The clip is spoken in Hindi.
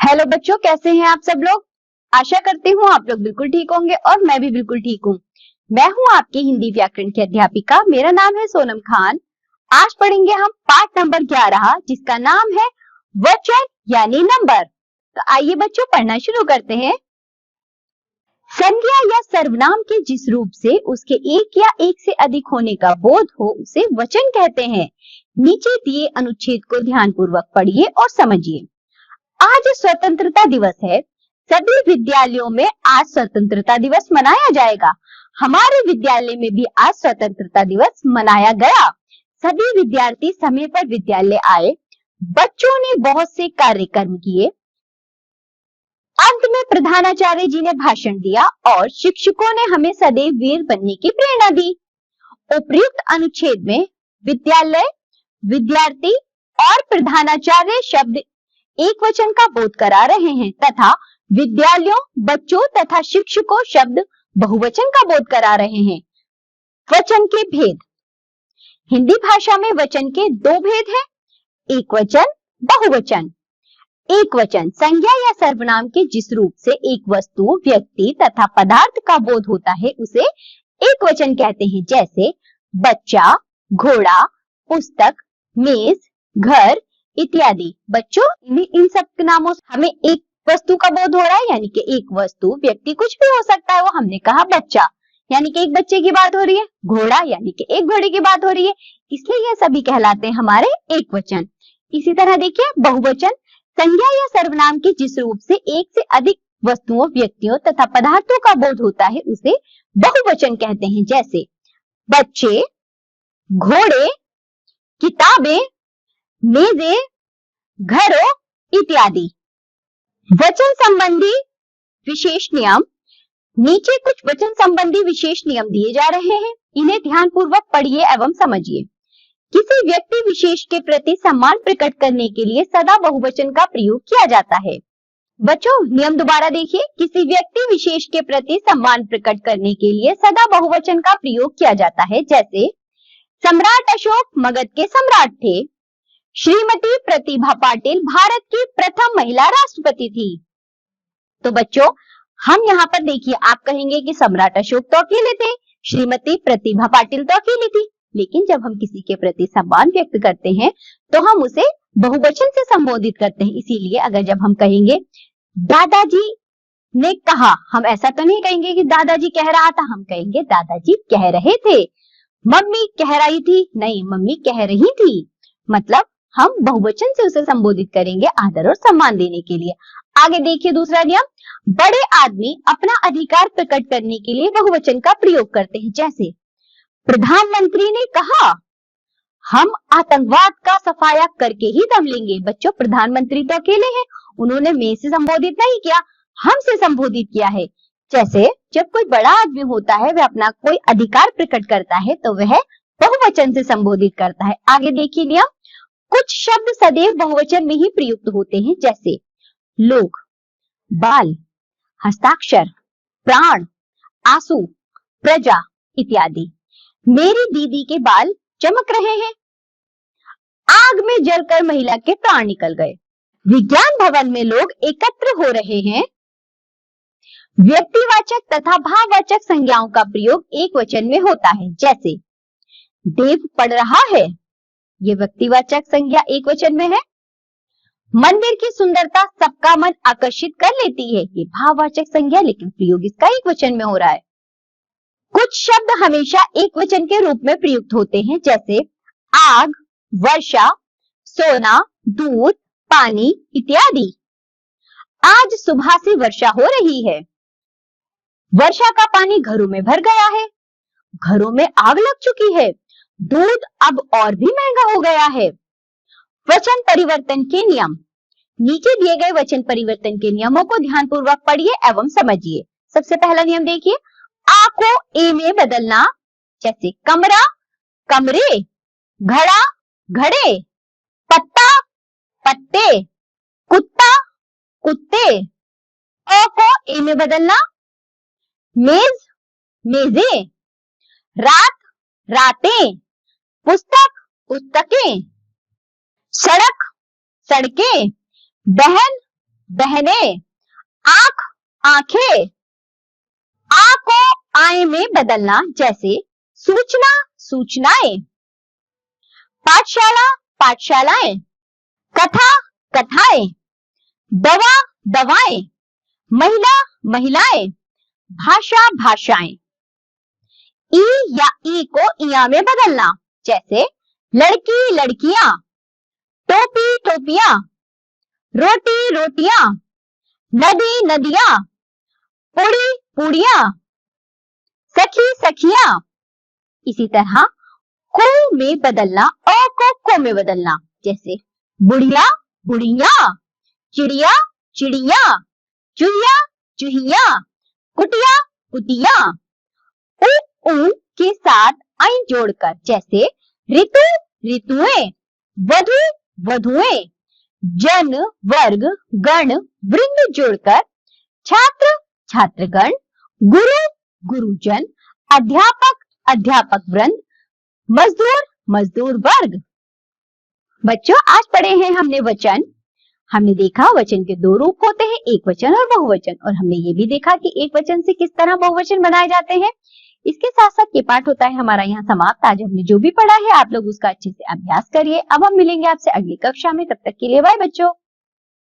हेलो बच्चों, कैसे हैं आप सब लोग। आशा करती हूँ आप लोग बिल्कुल ठीक होंगे और मैं भी बिल्कुल ठीक हूँ। मैं हूँ आपकी हिंदी व्याकरण की अध्यापिका, मेरा नाम है सोनम खान। आज पढ़ेंगे हम पाठ नंबर 11 जिसका नाम है वचन यानी नंबर। तो आइए बच्चों पढ़ना शुरू करते हैं। संज्ञा या सर्वनाम के जिस रूप से उसके एक या एक से अधिक होने का बोध हो उसे वचन कहते हैं। नीचे दिए अनुच्छेद को ध्यानपूर्वक पढ़िए और समझिए। आज स्वतंत्रता दिवस है। सभी विद्यालयों में आज स्वतंत्रता दिवस मनाया जाएगा। हमारे विद्यालय में भी आज स्वतंत्रता दिवस मनाया गया। सभी विद्यार्थी समय पर विद्यालय आए। बच्चों ने बहुत से कार्यक्रम किए। अंत में प्रधानाचार्य जी ने भाषण दिया और शिक्षकों ने हमें सदैव वीर बनने की प्रेरणा दी। उपयुक्त अनुच्छेद में विद्यालय, विद्यार्थी और प्रधानाचार्य शब्द एक वचन का बोध करा रहे हैं तथा विद्यालयों, बच्चों तथा शिक्षकों शब्द बहुवचन का बोध करा रहे हैं। वचन के भेद। हिंदी भाषा में वचन के दो भेद हैं, एक वचन, बहुवचन। एक वचन संज्ञा या सर्वनाम के जिस रूप से एक वस्तु, व्यक्ति तथा पदार्थ का बोध होता है उसे एक वचन कहते हैं, जैसे बच्चा, घोड़ा, पुस्तक, मेज, घर इत्यादि। बच्चों इन सब के नामों से हमें एक वस्तु का बोध हो रहा है, यानी कि एक वस्तु, व्यक्ति कुछ भी हो सकता है। वो हमने कहा बच्चा यानी कि एक बच्चे की बात हो रही है, घोड़ा यानी कि एक घोड़े की बात हो रही है, इसलिए ये सभी कहलाते हैं हमारे एक वचन। इसी तरह देखिए बहुवचन संज्ञा या सर्वनाम के जिस रूप से एक से अधिक वस्तुओं, व्यक्तियों तथा पदार्थों का बोध होता है उसे बहुवचन कहते हैं, जैसे बच्चे, घोड़े, किताबें, मेजे, घरों इत्यादि। वचन संबंधी विशेष नियम। नीचे कुछ वचन संबंधी विशेष नियम दिए जा रहे हैं, इन्हें ध्यानपूर्वक पढ़िए एवं समझिए। किसी व्यक्ति विशेष के प्रति सम्मान प्रकट करने के लिए सदा बहुवचन का प्रयोग किया जाता है। बच्चों नियम दोबारा देखिए, किसी व्यक्ति विशेष के प्रति सम्मान प्रकट करने के लिए सदा बहुवचन का प्रयोग किया जाता है, जैसे सम्राट अशोक मगध के सम्राट थे। श्रीमती प्रतिभा पाटिल भारत की प्रथम महिला राष्ट्रपति थी। तो बच्चों हम यहाँ पर देखिए, आप कहेंगे कि सम्राट अशोक तो अकेले थे, श्रीमती प्रतिभा पाटिल तो अकेली थी, लेकिन जब हम किसी के प्रति सम्मान व्यक्त करते हैं तो हम उसे बहुवचन से संबोधित करते हैं। इसीलिए अगर जब हम कहेंगे दादाजी ने कहा, हम ऐसा तो नहीं कहेंगे कि दादाजी कह रहा था, हम कहेंगे दादाजी कह रहे थे। मम्मी कह रही थी, नहीं मम्मी कह रही थी। मतलब हम बहुवचन से उसे संबोधित करेंगे आदर और सम्मान देने के लिए। आगे देखिए दूसरा नियम, बड़े आदमी अपना अधिकार प्रकट करने के लिए बहुवचन का प्रयोग करते हैं, जैसे प्रधानमंत्री ने कहा हम आतंकवाद का सफाया करके ही दम लेंगे। बच्चों प्रधानमंत्री तो अकेले हैं, उन्होंने मैं से संबोधित नहीं किया, हमसे संबोधित किया है। जैसे जब कोई बड़ा आदमी होता है वह अपना कोई अधिकार प्रकट करता है तो वह बहुवचन से संबोधित करता है। आगे देखिए नियम, कुछ शब्द सदैव बहुवचन में ही प्रयुक्त होते हैं, जैसे लोग, बाल, हस्ताक्षर, प्राण, आंसू, प्रजा इत्यादि। मेरी दीदी के बाल चमक रहे हैं। आग में जलकर महिला के प्राण निकल गए। विज्ञान भवन में लोग एकत्र हो रहे हैं। व्यक्तिवाचक तथा भाववाचक संज्ञाओं का प्रयोग एक वचन में होता है, जैसे देव पढ़ रहा है, ये व्यक्तिवाचक संज्ञा एक वचन में है। मंदिर की सुंदरता सबका मन आकर्षित कर लेती है, ये भाववाचक संज्ञा, लेकिन प्रयोग इसका एक वचन में हो रहा है। कुछ शब्द हमेशा एक वचन के रूप में प्रयुक्त होते हैं, जैसे आग, वर्षा, सोना, दूध, पानी इत्यादि। आज सुबह से वर्षा हो रही है। वर्षा का पानी घरों में भर गया है। घरों में आग लग चुकी है। दूध अब और भी महंगा हो गया है। वचन परिवर्तन के नियम। नीचे दिए गए वचन परिवर्तन के नियमों को ध्यानपूर्वक पढ़िए एवं समझिए। सबसे पहला नियम देखिए, आ को ए में बदलना, जैसे कमरा, कमरे, घड़ा, घड़े, पत्ता, पत्ते, कुत्ता, कुत्ते। अ को ए में बदलना, मेज, मेजे, रात, रातें, पुस्तक, पुस्तकें, सड़क, सड़कें, बहन, बहने, आंख, आंखें। आ को आए में बदलना, जैसे सूचना, सूचनाएं। पाठशाला, पाठशालाएं। कथा, कथाएं। दवा, दवाएं। महिला, महिलाएं। भाषा, भाषाएं। ई या ई को इया में बदलना, जैसे लड़की, लड़कियां। टोपी, टोपियां। रोटी, रोटियां। नदी, नदियां। पुड़ी, पूड़ियां। सखी, सखियां। इसी तरह को में बदलना, अ को में बदलना, जैसे बुढ़िया, बुढ़िया। चिड़िया, चिड़िया। चूहिया, चूहिया। कुटिया, कुटिया। उ के साथ आई जोड़कर, जैसे ऋतु, ऋतुएं। वधु, वधुएं। जन, वर्ग, गण, वृंद जोड़कर छात्र, छात्रगण। गुरु, गुरुजन। अध्यापक, अध्यापक वृंद। मजदूर, मजदूर वर्ग। बच्चों, आज पढ़े हैं हमने वचन। हमने देखा वचन के दो रूप होते हैं, एक वचन और बहुवचन, और हमने ये भी देखा कि एक वचन से किस तरह बहुवचन बनाए जाते हैं। इसके साथ साथ ये पाठ होता है हमारा यहाँ समाप्त। आज हमने जो भी पढ़ा है आप लोग उसका अच्छे से अभ्यास करिए। अब हम मिलेंगे आपसे अगली कक्षा में, तब तक के लिए बाय बच्चों।